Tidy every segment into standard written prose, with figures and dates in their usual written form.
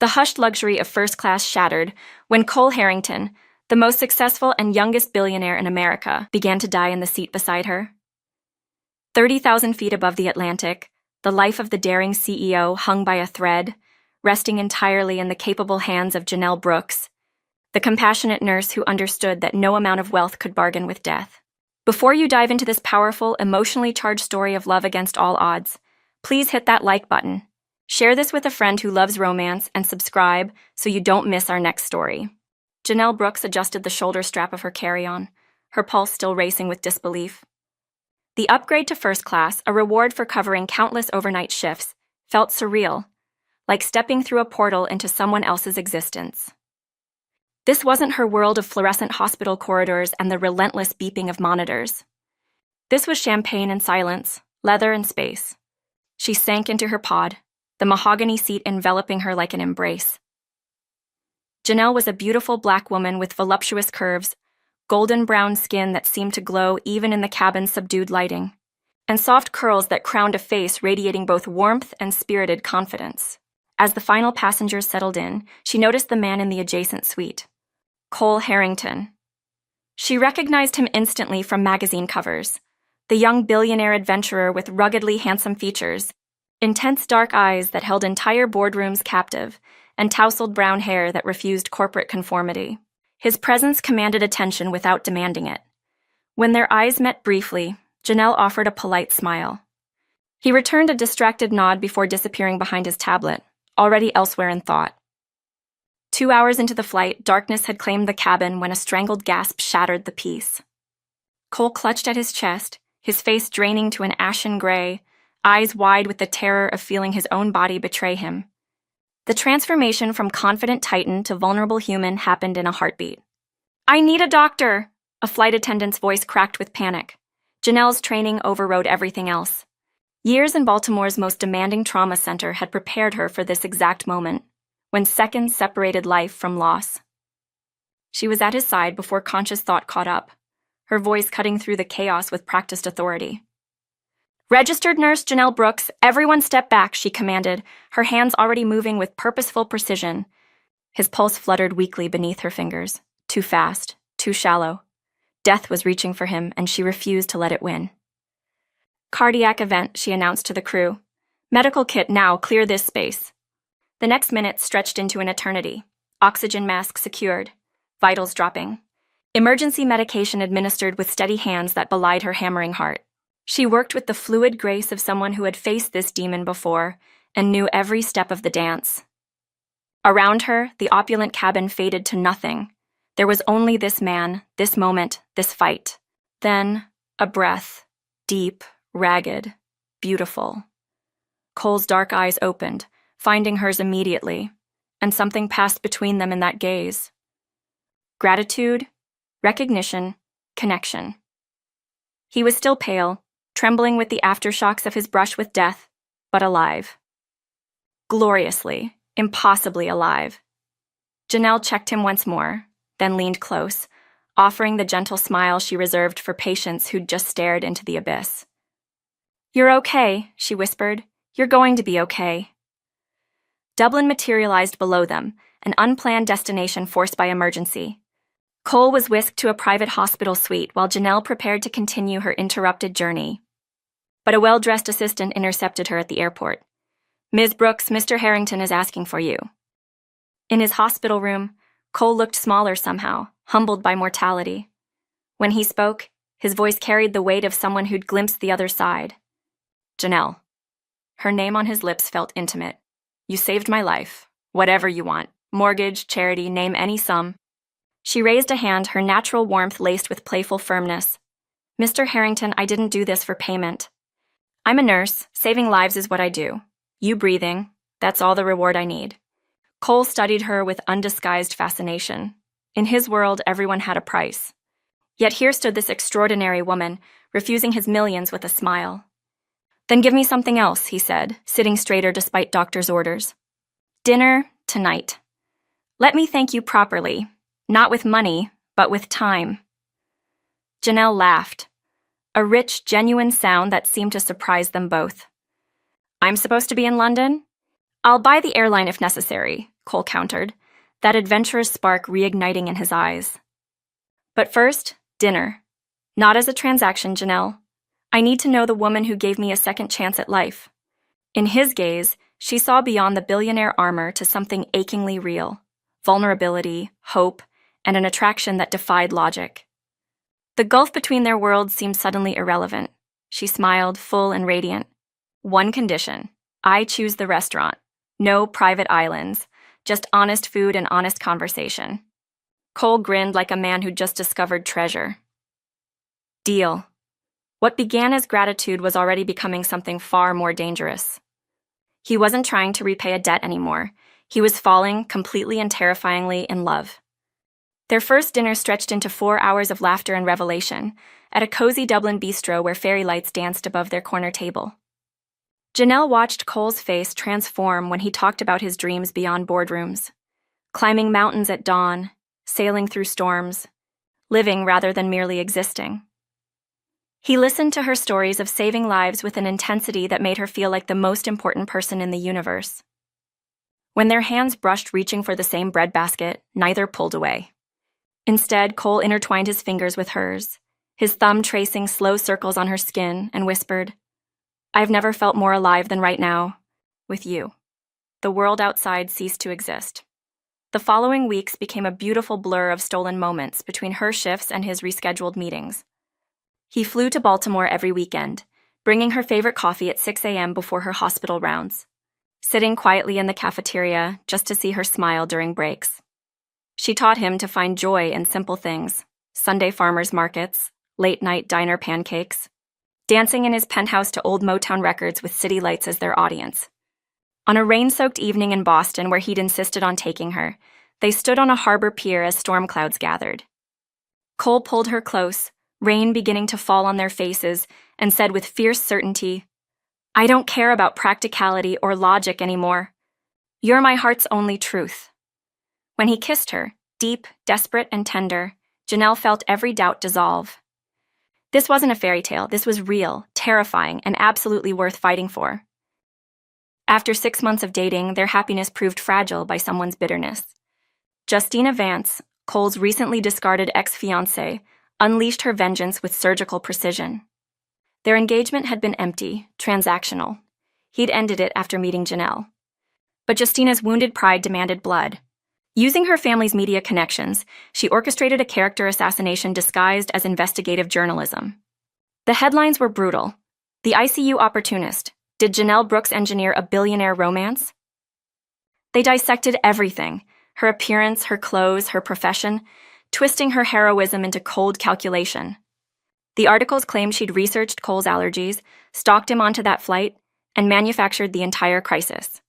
The hushed luxury of first class shattered when Cole Harrington, the most successful and youngest billionaire in America, began to die in the seat beside her. 30,000 feet above the Atlantic, the life of the daring CEO hung by a thread, resting entirely in the capable hands of Janelle Brooks, the compassionate nurse who understood that no amount of wealth could bargain with death. Before you dive into this powerful, emotionally charged story of love against all odds, please hit that like button. Share this with a friend who loves romance and subscribe so you don't miss our next story. Janelle Brooks adjusted the shoulder strap of her carry-on, her pulse still racing with disbelief. The upgrade to first class, a reward for covering countless overnight shifts, felt surreal, like stepping through a portal into someone else's existence. This wasn't her world of fluorescent hospital corridors and the relentless beeping of monitors. This was champagne and silence, leather and space. She sank into her pod, the mahogany seat enveloping her like an embrace. Janelle was a beautiful black woman with voluptuous curves, golden brown skin that seemed to glow even in the cabin's subdued lighting, and soft curls that crowned a face radiating both warmth and spirited confidence. As the final passengers settled in, she noticed the man in the adjacent suite, Cole Harrington. She recognized him instantly from magazine covers, the young billionaire adventurer with ruggedly handsome features, intense dark eyes that held entire boardrooms captive, and tousled brown hair that refused corporate conformity. His presence commanded attention without demanding it. When their eyes met briefly, Janelle offered a polite smile. He returned a distracted nod before disappearing behind his tablet, already elsewhere in thought. 2 hours into the flight, darkness had claimed the cabin when a strangled gasp shattered the peace. Cole clutched at his chest, his face draining to an ashen gray, eyes wide with the terror of feeling his own body betray him. The transformation from confident titan to vulnerable human happened in a heartbeat. "I need a doctor!" A flight attendant's voice cracked with panic. Janelle's training overrode everything else. Years in Baltimore's most demanding trauma center had prepared her for this exact moment, when seconds separated life from loss. She was at his side before conscious thought caught up, her voice cutting through the chaos with practiced authority. "Registered nurse Janelle Brooks, everyone step back," she commanded, her hands already moving with purposeful precision. His pulse fluttered weakly beneath her fingers. Too fast, too shallow. Death was reaching for him, and she refused to let it win. "Cardiac event," she announced to the crew. "Medical kit now, clear this space." The next minute stretched into an eternity. Oxygen mask secured, vitals dropping. Emergency medication administered with steady hands that belied her hammering heart. She worked with the fluid grace of someone who had faced this demon before and knew every step of the dance. Around her, the opulent cabin faded to nothing. There was only this man, this moment, this fight. Then, a breath, deep, ragged, beautiful. Cole's dark eyes opened, finding hers immediately, and something passed between them in that gaze. Gratitude, recognition, connection. He was still pale, trembling with the aftershocks of his brush with death, but alive. Gloriously, impossibly alive. Janelle checked him once more, then leaned close, offering the gentle smile she reserved for patients who'd just stared into the abyss. "You're okay," she whispered. "You're going to be okay." Dublin materialized below them, an unplanned destination forced by emergency. Cole was whisked to a private hospital suite while Janelle prepared to continue her interrupted journey. But a well-dressed assistant intercepted her at the airport. "Ms. Brooks, Mr. Harrington is asking for you." In his hospital room, Cole looked smaller somehow, humbled by mortality. When he spoke, his voice carried the weight of someone who'd glimpsed the other side. "Janelle." Her name on his lips felt intimate. "You saved my life. Whatever you want. Mortgage, charity, name any sum." She raised a hand, her natural warmth laced with playful firmness. "Mr. Harrington, I didn't do this for payment. I'm a nurse. Saving lives is what I do. You breathing, that's all the reward I need." Cole studied her with undisguised fascination. In his world, everyone had a price. Yet here stood this extraordinary woman, refusing his millions with a smile. "Then give me something else," he said, sitting straighter despite doctor's orders. "Dinner tonight. Let me thank you properly, not with money, but with time." Janelle laughed, a rich, genuine sound that seemed to surprise them both. "I'm supposed to be in London? I'll buy the airline if necessary, Cole countered, that adventurous spark reigniting in his eyes. But first, dinner. Not as a transaction, Janelle. I need to know the woman who gave me a second chance at life. In his gaze, she saw beyond the billionaire armor to something achingly real: vulnerability, hope, and an attraction that defied logic. The gulf between their worlds seemed suddenly irrelevant. She smiled, full and radiant. One condition: I choose the restaurant. No private islands, just honest food and honest conversation. Cole grinned like a man who'd just discovered treasure. Deal. What began as gratitude was already becoming something far more dangerous. He wasn't trying to repay a debt anymore. He was falling, completely and terrifyingly, in love. Their first dinner stretched into 4 hours of laughter and revelation, at a cozy Dublin bistro where fairy lights danced above their corner table. Janelle watched Cole's face transform when he talked about his dreams beyond boardrooms: climbing mountains at dawn, sailing through storms, living rather than merely existing. He listened to her stories of saving lives with an intensity that made her feel like the most important person in the universe. When their hands brushed reaching for the same breadbasket, neither pulled away. Instead, Cole intertwined his fingers with hers, his thumb tracing slow circles on her skin, and whispered, "I've never felt more alive than right now, with you." The world outside ceased to exist. The following weeks became a beautiful blur of stolen moments between her shifts and his rescheduled meetings. He flew to Baltimore every weekend, bringing her favorite coffee at 6 a.m. before her hospital rounds, sitting quietly in the cafeteria just to see her smile during breaks. She taught him to find joy in simple things: Sunday farmers markets, late-night diner pancakes, dancing in his penthouse to old Motown records with city lights as their audience. On a rain-soaked evening in Boston where he'd insisted on taking her, they stood on a harbor pier as storm clouds gathered. Cole pulled her close, rain beginning to fall on their faces, and said with fierce certainty, "I don't care about practicality or logic anymore. You're my heart's only truth." When he kissed her, deep, desperate, and tender, Janelle felt every doubt dissolve. This wasn't a fairy tale. This was real, terrifying, and absolutely worth fighting for. After 6 months of dating, their happiness proved fragile by someone's bitterness. Justina Vance, Cole's recently discarded ex-fiancée, unleashed her vengeance with surgical precision. Their engagement had been empty, transactional. He'd ended it after meeting Janelle. But Justina's wounded pride demanded blood. Using her family's media connections, she orchestrated a character assassination disguised as investigative journalism. The headlines were brutal. "The ICU opportunist. Did Janelle Brooks engineer a billionaire romance?" They dissected everything: her appearance, her clothes, her profession, twisting her heroism into cold calculation. The articles claimed she'd researched Cole's allergies, stalked him onto that flight, and manufactured the entire crisis.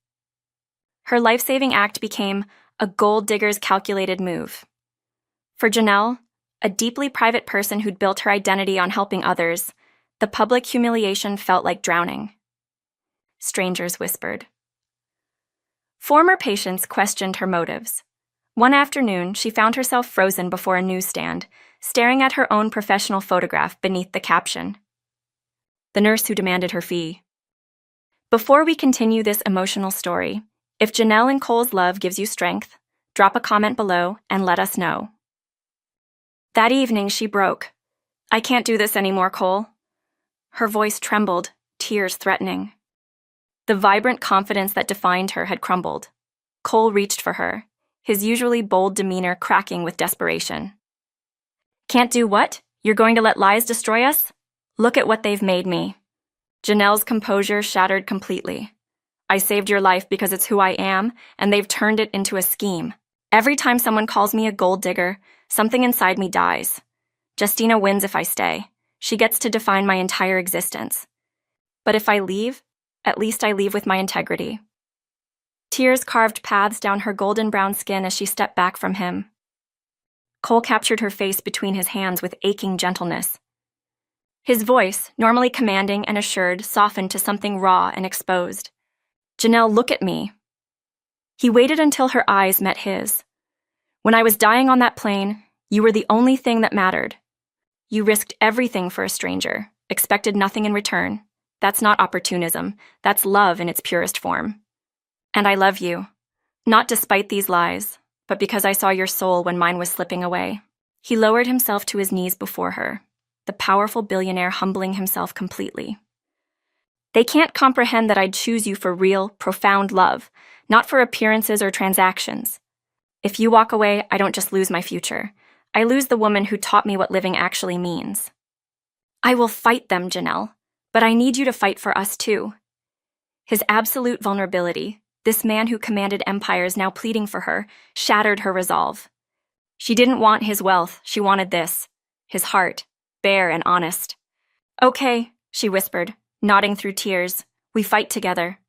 Her life-saving act became a gold digger's calculated move. For Janelle, a deeply private person who'd built her identity on helping others, the public humiliation felt like drowning. Strangers whispered. Former patients questioned her motives. One afternoon, she found herself frozen before a newsstand, staring at her own professional photograph beneath the caption, "The nurse who demanded her fee." Before we continue this emotional story, if Janelle and Cole's love gives you strength, drop a comment below and let us know. That evening, she broke. "I can't do this anymore, Cole." Her voice trembled, tears threatening. The vibrant confidence that defined her had crumbled. Cole reached for her, his usually bold demeanor cracking with desperation. "Can't do what? You're going to let lies destroy us? Look at what they've made me." Janelle's composure shattered completely. "I saved your life because it's who I am, and they've turned it into a scheme. Every time someone calls me a gold digger, something inside me dies. Justina wins if I stay. She gets to define my entire existence. But if I leave, at least I leave with my integrity." Tears carved paths down her golden brown skin as she stepped back from him. Cole captured her face between his hands with aching gentleness. His voice, normally commanding and assured, softened to something raw and exposed. "Janelle, look at me." He waited until her eyes met his. "When I was dying on that plane, you were the only thing that mattered. You risked everything for a stranger, expected nothing in return. That's not opportunism. That's love in its purest form." And I love you. Not despite these lies, but because I saw your soul when mine was slipping away. He lowered himself to his knees before her, the powerful billionaire humbling himself completely. They can't comprehend that I'd choose you for real, profound love, not for appearances or transactions. If you walk away, I don't just lose my future. I lose the woman who taught me what living actually means. I will fight them, Janelle, but I need you to fight for us too. His absolute vulnerability, this man who commanded empires now pleading for her, shattered her resolve. She didn't want his wealth, she wanted this, his heart, bare and honest. Okay, she whispered, nodding through tears, we fight together.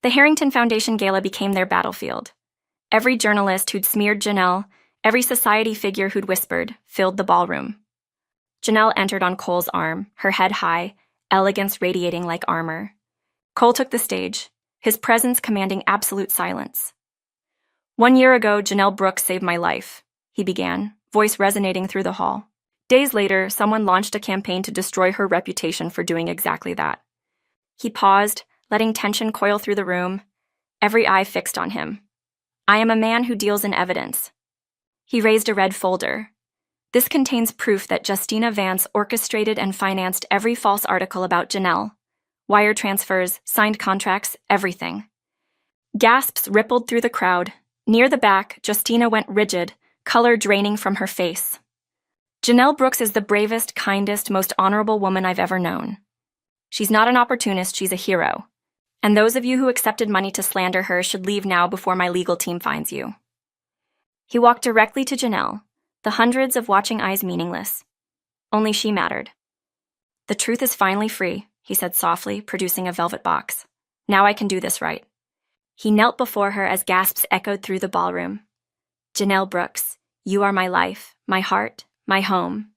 The Harrington Foundation Gala became their battlefield. Every journalist who'd smeared Janelle, every society figure who'd whispered, filled the ballroom. Janelle entered on Cole's arm, her head high, elegance radiating like armor. Cole took the stage, his presence commanding absolute silence. 1 year ago, Janelle Brooks saved my life, he began, voice resonating through the hall. Days later, someone launched a campaign to destroy her reputation for doing exactly that. He paused, letting tension coil through the room, every eye fixed on him. I am a man who deals in evidence. He raised a red folder. This contains proof that Justina Vance orchestrated and financed every false article about Janelle. Wire transfers, signed contracts, everything. Gasps rippled through the crowd. Near the back, Justina went rigid, color draining from her face. Janelle Brooks is the bravest, kindest, most honorable woman I've ever known. She's not an opportunist, she's a hero. And those of you who accepted money to slander her should leave now before my legal team finds you. He walked directly to Janelle, the hundreds of watching eyes meaningless. Only she mattered. The truth is finally free, he said softly, producing a velvet box. Now I can do this right. He knelt before her as gasps echoed through the ballroom. Janelle Brooks, you are my life, my heart, my home.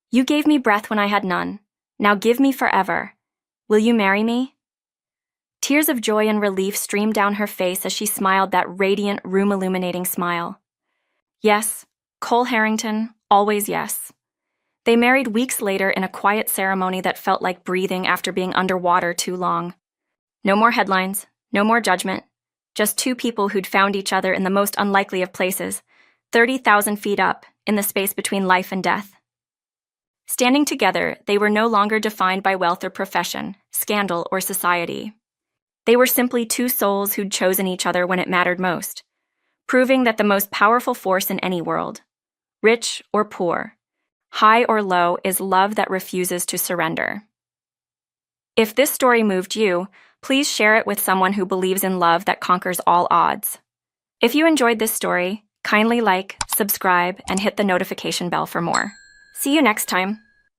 You gave me breath when I had none. Now give me forever. Will you marry me? Tears of joy and relief streamed down her face as she smiled that radiant, room-illuminating smile. Yes, Cole Harrington, always yes. They married weeks later in a quiet ceremony that felt like breathing after being underwater too long. No more headlines, no more judgment, just two people who'd found each other in the most unlikely of places, 30,000 feet up, in the space between life and death. Standing together, they were no longer defined by wealth or profession, scandal or society. They were simply two souls who'd chosen each other when it mattered most, proving that the most powerful force in any world, rich or poor, high or low, is love that refuses to surrender. If this story moved you, please share it with someone who believes in love that conquers all odds. If you enjoyed this story, kindly like, subscribe, and hit the notification bell for more. See you next time.